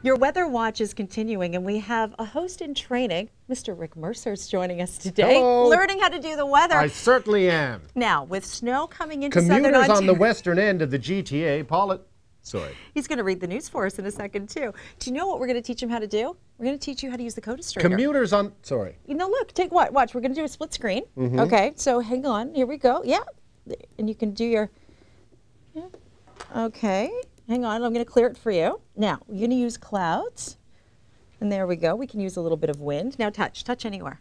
Your weather watch is continuing, and we have a host in training. Mr. Rick Mercer is joining us today, Hello. learning how to do the weather. I certainly am. Now, with snow coming into southern Commuters Ontario. on the western end of the GTA, He's going to read the news for us in a second, too. Do you know what we're going to teach him how to do? We're going to teach you how to use the Codestrator. Commuters on, You know, look, watch. We're going to do a split screen. Okay, so hang on. Here we go. Yeah. And you can do your, yeah. Okay. Hang on, I'm going to clear it for you. Now, you're going to use clouds. And there we go. We can use a little bit of wind. Now touch anywhere.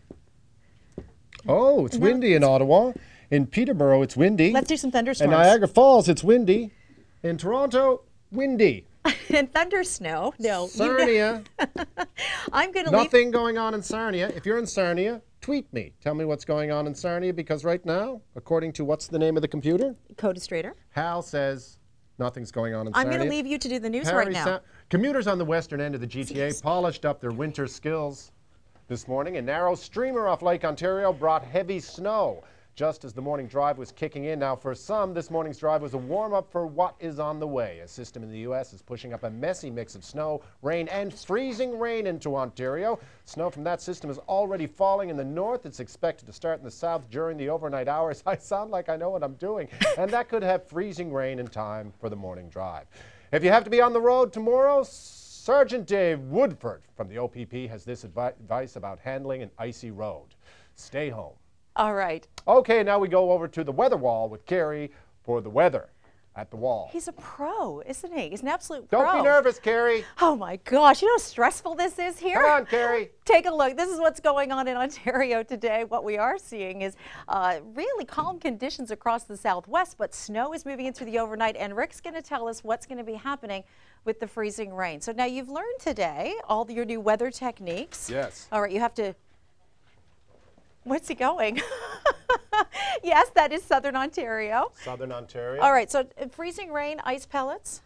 Oh, it's windy in Ottawa. In Peterborough, it's windy. Let's do some thunderstorms. In Niagara Falls, it's windy. In Toronto, windy. And thunder snow. No. Sarnia. I'm going to Nothing going on in Sarnia. If you're in Sarnia, tweet me. Tell me what's going on in Sarnia, because right now, according to what's the name of the computer? Codestrator. Hal says nothing's going on in Sarnia. I'm going to leave you to do the news right now. Commuters on the western end of the GTA polished up their winter skills this morning. A narrow streamer off Lake Ontario brought heavy snow just as the morning drive was kicking in. Now, for some, this morning's drive was a warm-up for what is on the way. A system in the U.S. is pushing up a messy mix of snow, rain, and freezing rain into Ontario. Snow from that system is already falling in the north. It's expected to start in the south during the overnight hours. I sound like I know what I'm doing. And that could have freezing rain in time for the morning drive. If you have to be on the road tomorrow, Sergeant Dave Woodford from the OPP has this advice about handling an icy road. Stay home. All right. Okay, now we go over to the weather wall with Carrie for the weather at the wall. He's a pro, isn't he? He's an absolute pro. Don't be nervous, Carrie. Oh my gosh, you know how stressful this is here? Come on, Carrie. Take a look. This is what's going on in Ontario today. What we are seeing is really calm conditions across the southwest, but snow is moving in through the overnight, and Rick's going to tell us what's going to be happening with the freezing rain. So now you've learned today all your new weather techniques. Yes. All right, you have to... Where's he going? Yes, that is southern Ontario. Southern Ontario. All right, so freezing rain, ice pellets.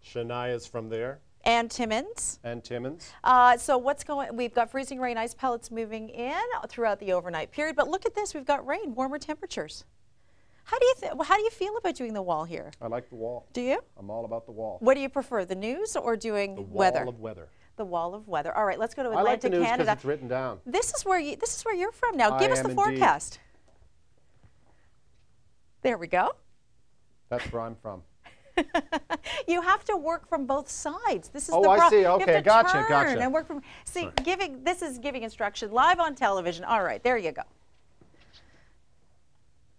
Shania's from there. And Timmins. And Timmins. So what's going, we've got freezing rain, ice pellets moving in throughout the overnight period, but look at this, we've got rain, warmer temperatures. How do you feel about doing the wall here? I like the wall. Do you? I'm all about the wall. What do you prefer, the news or doing weather? weather? The wall of weather. The wall of weather. All right, let's go to Atlantic, I like the news Canada. because it's written down. This is where you're from now. Give us the forecast. Indeed. There we go. That's where I'm from. You have to work from both sides. This is oh, the I see. You Okay, have to gotcha, turn and work from. See, this is giving instruction live on television. All right, there you go.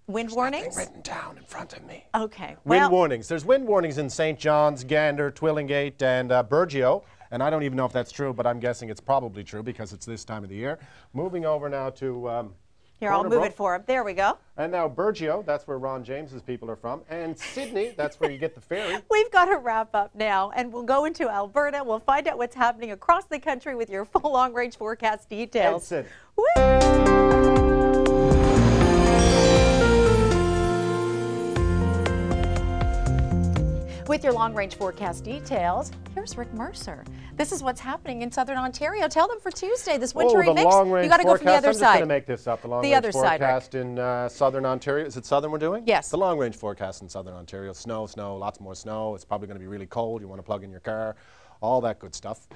Wind warnings? Nothing written down in front of me. Okay. Wind warnings. There's wind warnings in St. John's, Gander, Twillingate, and Burgeo. And I don't even know if that's true, but I'm guessing it's probably true because it's this time of the year. Moving over now to here, I'll move it for him. There we go. And now Burgeo, that's where Ron James's people are from. And Sydney, that's where you get the ferry. We've got to wrap up now, and we'll go into Alberta. We'll find out what's happening across the country with your full long-range forecast details. And Sydney. Woo! With your long-range forecast details, here's Rick Mercer. This is what's happening in southern Ontario. Tell them for Tuesday, this wintry mix. You got to go from the other I'm side. just going to make this up. The long-range forecast in southern Ontario. Is it southern we're doing? Yes. The long-range forecast in southern Ontario. Snow, lots more snow. It's probably going to be really cold. You want to plug in your car, all that good stuff.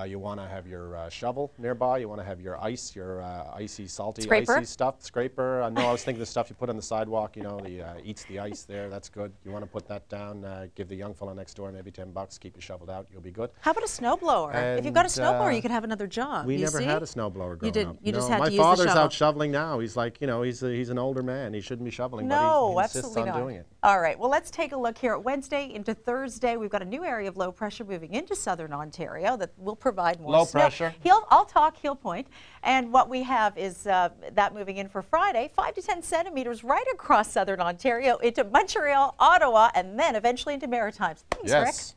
You want to have your shovel nearby. You want to have your ice, your icy, salty, icy stuff. Scraper. No, I was thinking the stuff you put on the sidewalk, you know, the eats the ice there. That's good. You want to put that down. Give the young fella next door maybe $10. Keep you shoveled out. You'll be good. How about a snowblower? If you've got a snowblower, you could have another job. We never had a snowblower growing up. You just had to use the my shovel. father's out shoveling now. He's like, you know, he's an older man. He shouldn't be shoveling, no, but he insists absolutely on not. doing it. All right, well, let's take a look here at Wednesday into Thursday. We've got a new area of low pressure moving into southern Ontario that will provide more snow. Pressure. I'll talk, he'll point. And what we have is that moving in for Friday, 5 to 10 centimeters right across southern Ontario into Montreal, Ottawa, and then eventually into Maritimes. Thanks, Rick.